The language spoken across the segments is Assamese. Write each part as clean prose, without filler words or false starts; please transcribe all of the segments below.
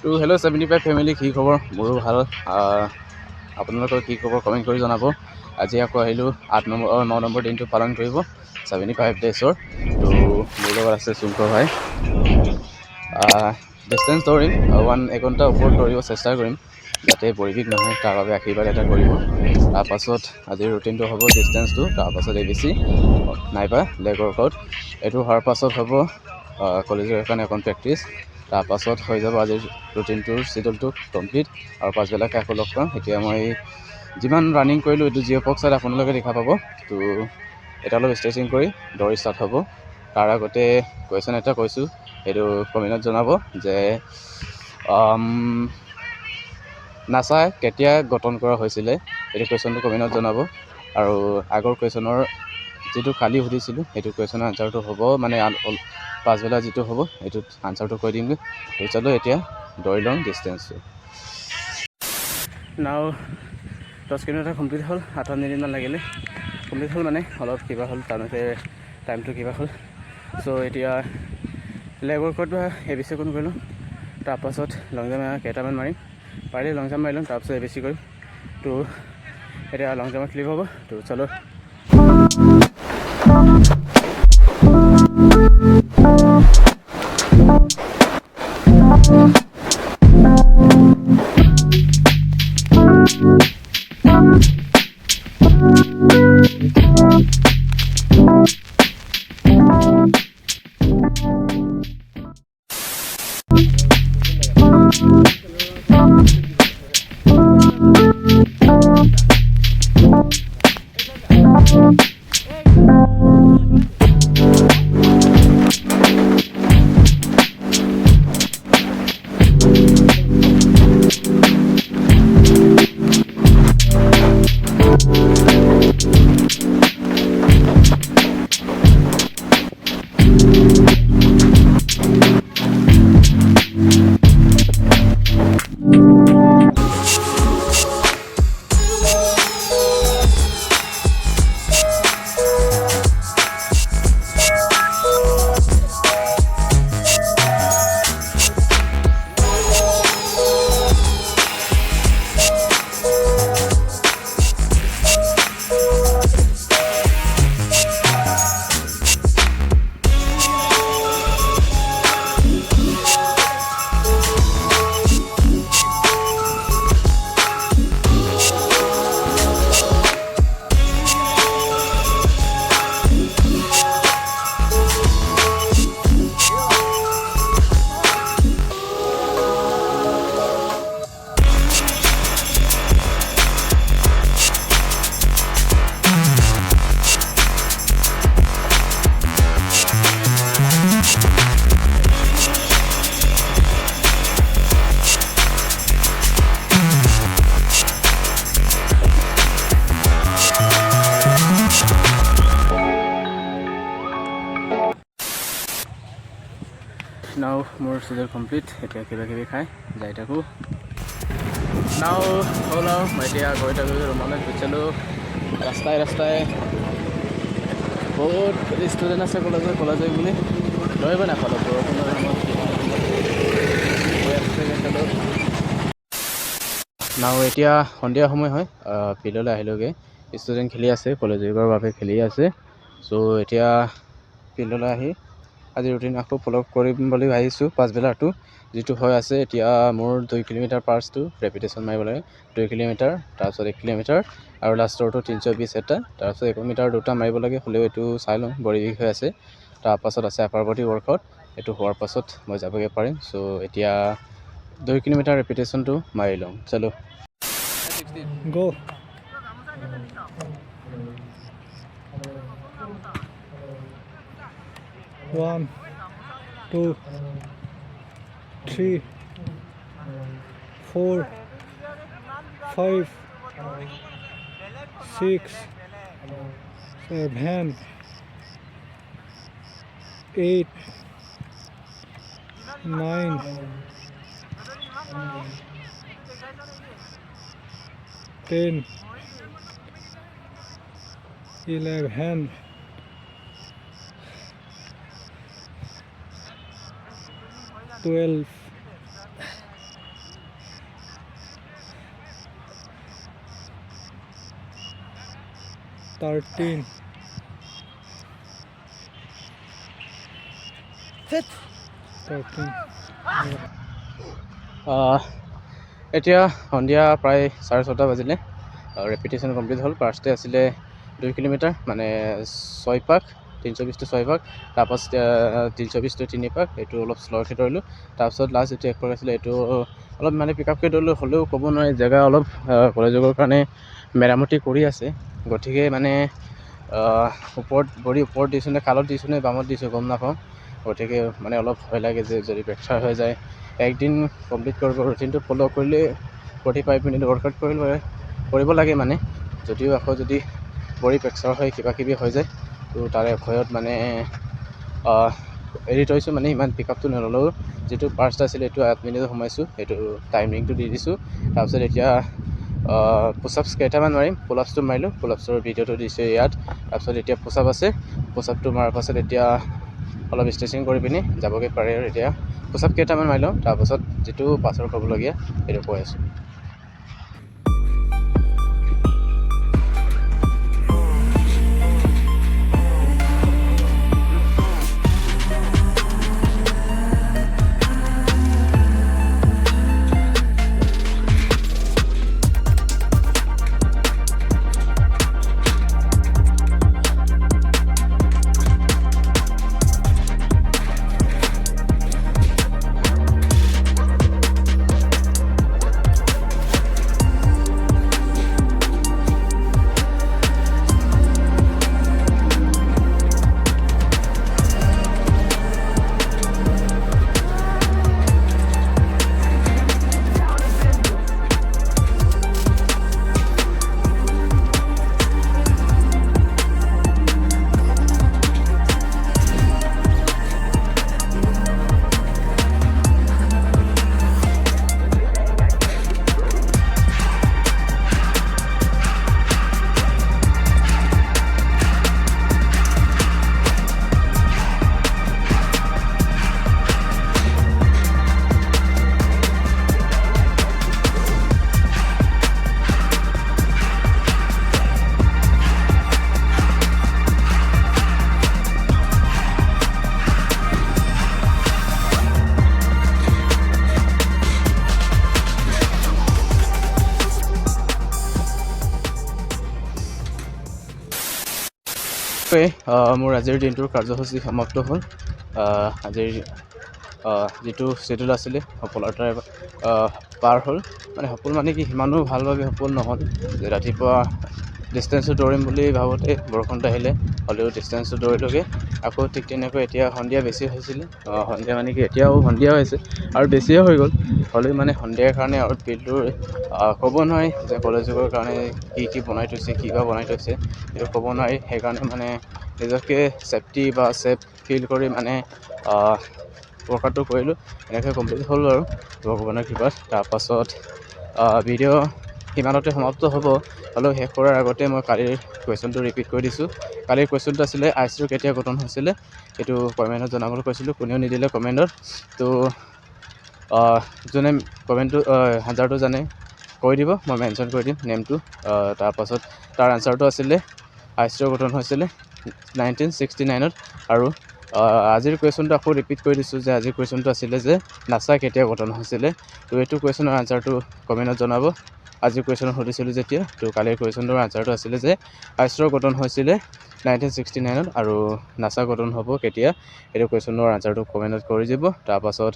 তো হেল্ল' 75 ফেমিলি, কি খবৰ? মোৰো ভাল। আপোনালোকৰ কি খবৰ কমেণ্ট কৰি জনাব। আজি আকৌ আহিলোঁ 9 নম্বৰ দিনটো পালন কৰিব 75 ডেজৰ। তো মোৰ লগত আছে চুমকৰ ভাই। ডিষ্টেঞ্চ দৌৰিম, 1 ঘণ্টা ওপৰত দৌৰিব চেষ্টা কৰিম, যাতে পৰিৱেশ নহয় তাৰ বাবে আশীৰ্বাদ এটা কৰিব। তাৰপাছত আজিৰ ৰুটিনটো হ'ব ডিষ্টেঞ্চটো, তাৰপাছত ABC নাইবা লেগ ৱৰ্কআউট। এইটো হোৱাৰ পাছত হ'ব কলেজৰ কাৰণে অকণ প্ৰেক্টিছ। তাৰপাছত হৈ যাব আজিৰ ৰুটিনটোৰ চিডিউলটো কমপ্লিট, আৰু পাছবেলাকৈ আকৌ লগ পাম। এতিয়া মই যিমান ৰানিং কৰিলোঁ এইটো জিঅ'পক চাইড আপোনালোকে দেখা পাব। তো এতিয়া অলপ ষ্ট্ৰেচিং কৰি দৌৰি ষ্টাৰ্ট হ'ব। তাৰ আগতে কুৱেশ্যন এটা কৈছোঁ, সেইটো কমেণ্টত জনাব যে নাছা কেতিয়া গঠন কৰা হৈছিলে, এইটো কুৱেশ্যনটো কমেণ্টত জনাব। আৰু আগৰ কুৱেশ্যনৰ যিটো কালি সুধিছিলোঁ সেইটো কুৱেশ্যনৰ আনচাৰটো হ'ব, মানে পাছবেলা যিটো হ'ব এইটোত আনচাৰটো কৈ দিমগৈ। তো চলো এতিয়া দৌৰি লওঁ ডিষ্টেঞ্চটো। নাও 10 কিলোমিটাৰ কমপ্লিট হ'ল, 58 মিনিটমান লাগিলে। কমপ্লিট হ'ল মানে অলপ কিবা হ'ল, তাৰমতে টাইমটো কিবা হ'ল। চ' এতিয়া লেগ ৱৰ্কআউট বা ABC অকণ কৰিলোঁ, তাৰপাছত লং জাম্প কেইটামান মাৰিম, পাৰিলে লং জাম্প মাৰি ল'ম, তাৰপাছত ABC কৰিম। তো এতিয়া লং জাম্পত ক্লিপ হ'ব। তো চলো। নাও মোৰ চিডিউল কমপ্লিট। এতিয়া কিবা কিবি খাই যাই থাকোঁ। নাও হ'ল আৰু মই এতিয়া গৈ থাকোঁ ৰুমলৈ। গৈছিলোঁ ৰাস্তাই বহুত ষ্টুডেণ্ট আছে কলেজৰ বুলি দৌৰিব নাপালোঁ বৰষুণৰ নাও। এতিয়া সন্ধিয়া সময় হয়, ফিল্ডলৈ আহিলোগৈ। ষ্টুডেণ্ট খেলি আছে, কলেজ উইকৰ বাবে খেলি আছে। চ' এতিয়া ফিল্ডলৈ আহি আজি ৰুটিন আকৌ ফ'ল' কৰিম বুলি ভাবিছোঁ। পাছবেলাটো যিটো হৈ আছে, এতিয়া মোৰ 2 কিলোমিটাৰ পাৰ্চটো ৰেপিটেশ্যন মাৰিব লাগে। 2 কিলোমিটাৰ, তাৰপিছত 1 কিলোমিটাৰ, আৰু লাষ্টৰটো 320 এটা, তাৰপিছত 1 মিটাৰ 2টা মাৰিব লাগে। হ'লেও এইটো চাই লওঁ, বডি উইক হৈ আছে। তাৰপাছত আছে আপাৰ বডি ৱৰ্কআউট, এইটো হোৱাৰ পাছত মই যাবগৈ পাৰিম। চ' এতিয়া 2 কিলোমিটাৰ ৰেপিটেশ্যনটো মাৰি লওঁ। চলো গো। 1 2 3 4 5 6 7 8 9 10 11 12 13 13 এতিয়া সন্ধিয়া প্ৰায় 6:30 বাজিলে। ৰেপিটেশ্যন কমপ্লিট হ'ল। ফাৰ্ষ্টে আছিলে 2 কিলোমিটাৰ মানে 6 পাক, 320টো 6 পাক, তাৰপাছত 320টো 3 পাক, এইটো অলপ শ্ল'কৈ দৌৰিলোঁ। তাৰপিছত লাষ্ট যিটো 1 পাক আছিলে এইটো অলপ মানে পিক আপকৈ দৌৰিলোঁ, হ'লেও ক'ব নোৱাৰি জেগা অলপ কলেজৰ কাৰণে মেৰামতি কৰি আছে, গতিকে মানে ভৰি ওপৰত দিছোঁ নে কালত দিছোঁ নে বামত দিছোঁ গম নাপাওঁ, গতিকে মানে অলপ ভয় লাগে যে যদি ফ্ৰেকচাৰ হৈ যায়। একদিন কমপ্লিট কৰিব, ৰুটিনটো ফ'ল' কৰিলে 45 মিনিট ৱৰ্কআউট কৰিব লাগে মানে, যদিও আকৌ যদি ভৰি ফ্ৰেকচাৰ হয় কিবাকিবি হৈ যায়, তো তাৰে ভয়ত মানে এৰি থৈছোঁ, মানে ইমান পিক আপটো নল'লেও। যিটো ফাৰ্ষ্ট আছিলে এইটো 8 মিনিটত সোমাইছোঁ, সেইটো টাইমিংটো দি দিছোঁ। তাৰপিছত এতিয়া পুছআপছ কেইটামান মাৰিম, পুলআপছটো মাৰিলোঁ, পুলআপছৰ ভিডিঅ'টো দিছোঁ ইয়াত। তাৰপিছত এতিয়া পুছআপ আছে, পুছআপটো মৰাৰ পাছত এতিয়া অলপ ষ্ট্ৰেচিং কৰি পিনি যাবগৈ পাৰে আৰু এতিয়া পুছআপ কেইটামান মাৰি লওঁ, তাৰপাছত যিটো পাছৰ ক'বলগীয়া সেইটো কৈ আছোঁ। মোৰ আজিৰ দিনটোৰ কাৰ্যসূচী সমাপ্ত হ'ল। আজিৰ যিটো শ্বেডিউল আছিলে সফলতাৰে পাৰ হ'ল, মানে সফল মানে কি সিমানো ভালভাৱে সফল নহ'ল। ৰাতিপুৱা ডিষ্টেঞ্চটো দৌৰিম বুলি ভাবোঁতে বৰষুণটো আহিলে, হ'লেও ডিষ্টেঞ্চটো দৌৰিলোগৈ। আকৌ ঠিক তেনেকৈ এতিয়া সন্ধিয়া বেছি হৈছিলে, সন্ধিয়া মানে কি এতিয়াও সন্ধিয়া হৈছে আৰু বেছিয়ে হৈ গ'ল, হ'লেও মানে সন্ধিয়াৰ কাৰণে আৰু ফিল্ডটোৰ ক'ব নোৱাৰি যে কলেজৰ কাৰণে কি বনাই থৈছে, কিবা বনাই থৈছে সেইটো ক'ব নোৱাৰি। সেইকাৰণে মানে নিজকে ছেফটি বা ছেফ ফিল কৰি মানে ৱৰ্কআউটটো কৰিলোঁ। এনেকৈ কমপ্লিট হ'ল আৰু ভগৱানৰ কৃপাত। তাৰপাছত ভিডিঅ' সিমানতে সমাপ্ত হ'ব, হ'লেও শেষ কৰাৰ আগতে মই কালিৰ কুৱেশ্যনটো ৰিপিট কৰি দিছোঁ। কালিৰ কুৱেশ্যনটো আছিলে আইচটো কেতিয়া গঠন হৈছিলে, সেইটো কমেণ্টত জনাবলৈ কৈছিলোঁ, কোনেও নিদিলে কমেণ্টত। তো যোনে কমেণ্টটো আনচাৰটো জানে কৈ দিব, মই মেনশ্যন কৰি দিম নেমটো। তাৰপাছত তাৰ আনচাৰটো আছিলে আইচটোৰ গঠন হৈছিলে 1969ত। আৰু আজিৰ কুৱেশ্যনটো আকৌ ৰিপিট কৰি দিছোঁ যে আজিৰ কুৱেশ্যনটো আছিলে যে নাছা কেতিয়া গঠন হৈছিলে। তো এইটো কুৱেশ্যনৰ আনচাৰটো কমেণ্টত জনাব। আজিৰ কুৱেশ্যনত সুধিছিলোঁ যেতিয়া, তো কালিৰ কুৱেশ্যনটোৰ আনচাৰটো আছিলে যে আইচটোৰ গঠন হৈছিলে 1969ত আৰু নাছা গঠন হ'ব কেতিয়া, এইটো কুৱেশ্যনৰ আনচাৰটো কমেণ্টত কৰি দিব। তাৰপাছত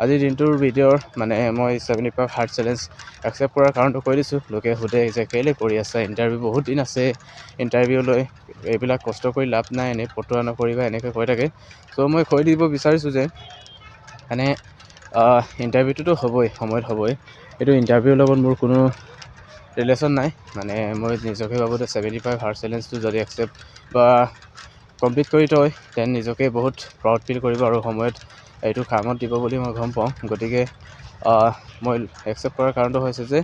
আজিৰ দিনটোৰ ভিডিঅ'ৰ মানে মই 75 হাৰ্ড চেলেঞ্জ একচেপ্ট কৰাৰ কাৰণটো কৈ দিছোঁ। লোকে সোধে যে কেলৈ কৰি আছা, ইণ্টাৰভিউ বহুত দিন আছে, ইণ্টাৰভিউলৈ এইবিলাক কষ্ট কৰি লাভ নাই, এনেই ফটোৱা নকৰিবা, এনেকৈ কৈ থাকে। চ' মই কৈ দিব বিচাৰিছোঁ যে মানে ইণ্টাৰভিউটোতো হ'বই, সময়ত হ'বই। এইটো ইণ্টাৰভিউৰ লগত মোৰ কোনো ৰিলেশ্যন নাই। মানে মই নিজকে ভাবোঁ যে 75 হাৰ্ড চেলেঞ্জটো যদি একচেপ্ট বা কমপ্লিট কৰি থয় তেন নিজকে বহুত প্ৰাউড ফিল কৰিব আৰু সময়ত এইটো কামত দিব বুলি মই গম পাওঁ। গতিকে মই একচেপ্ট কৰাৰ কাৰণটো হৈছে যে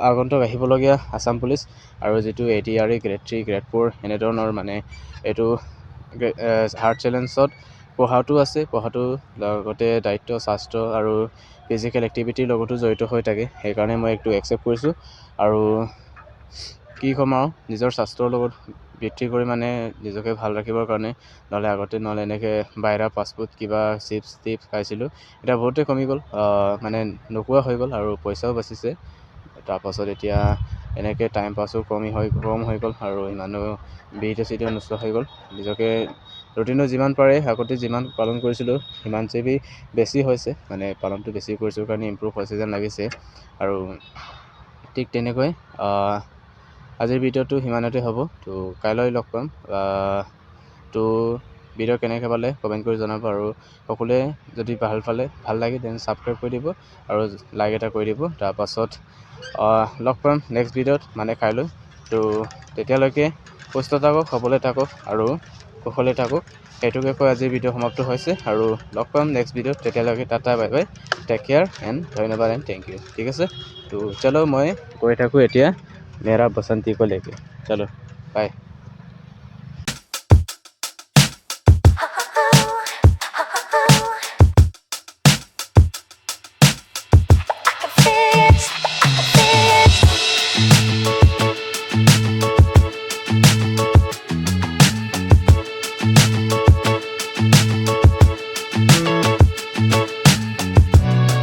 আগন্তুক আহিবলগীয়া আছাম পুলিচ আৰু যিটো ADRE গ্ৰেড 3 গ্ৰেড 4 এনেধৰণৰ মানে এইটো হাৰ্ড চেলেঞ্জত পঢ়াটো আছে, পঢ়াটো লগতে দায়িত্ব স্বাস্থ্য আৰু ফিজিকেল এক্টিভিটিৰ লগতো জড়িত হৈ থাকে। সেইকাৰণে মই এইটো একচেপ্ট কৰিছোঁ আৰু কি ক'ম আৰু নিজৰ স্বাস্থ্যৰ লগত বৃদ্ধি কৰি মানে নিজকে ভাল ৰাখিবৰ কাৰণে, নহ'লে এনেকৈ বাহিৰা ফাষ্টফুড কিবা চিপছ টিপছ খাইছিলোঁ। এতিয়া বহুতেই কমি গ'ল, মানে নোখোৱা হৈ গ'ল আৰু পইচাও বাচিছে। তাৰপাছত এতিয়া এনেকৈ টাইম পাছো কম হৈ গ'ল আৰু ইমানো ভিডিঅ' চিডিঅ' নোচোৱা হৈ গ'ল। নিজকে ৰুটিনো যিমান পাৰে আগতে যিমান পালন কৰিছিলোঁ সিমান চেবি বেছি হৈছে, মানে পালনটো বেছি কৰিছোঁ কাৰণে ইম্প্ৰুভ হৈছে যেন লাগিছে। আৰু ঠিক তেনেকৈ আজিৰ ভিডিঅ'টো সিমানতে হ'ব। তো কাইলৈ লগ পাম। তো ভিডিঅ' কেনেকৈ পালে কমেণ্ট কৰি জনাব, আৰু সকলোৱে যদি ভাল লাগে দেন ছাবস্ক্ৰাইব কৰি দিব আৰু লাইক এটা কৰি দিব। তাৰপাছত লগ পাম নেক্সট ভিডিঅ'ত, মানে কাইলৈ। তো তেতিয়ালৈকে সুস্থ থাকক, সবলে থাকক আৰু কুশলে থাকক। সেইটোকে কৈ আজিৰ ভিডিঅ' সমাপ্ত হৈছে আৰু লগ পাম নেক্সট ভিডিঅ'ত। তেতিয়ালৈকে tata bye bye, take care and ধন্যবাদ এণ্ড থেংক ইউ। ঠিক আছে, তো চলো মই গৈ থাকোঁ এতিয়া মেৰা বসন্তি কো লেকে। চলো বাই।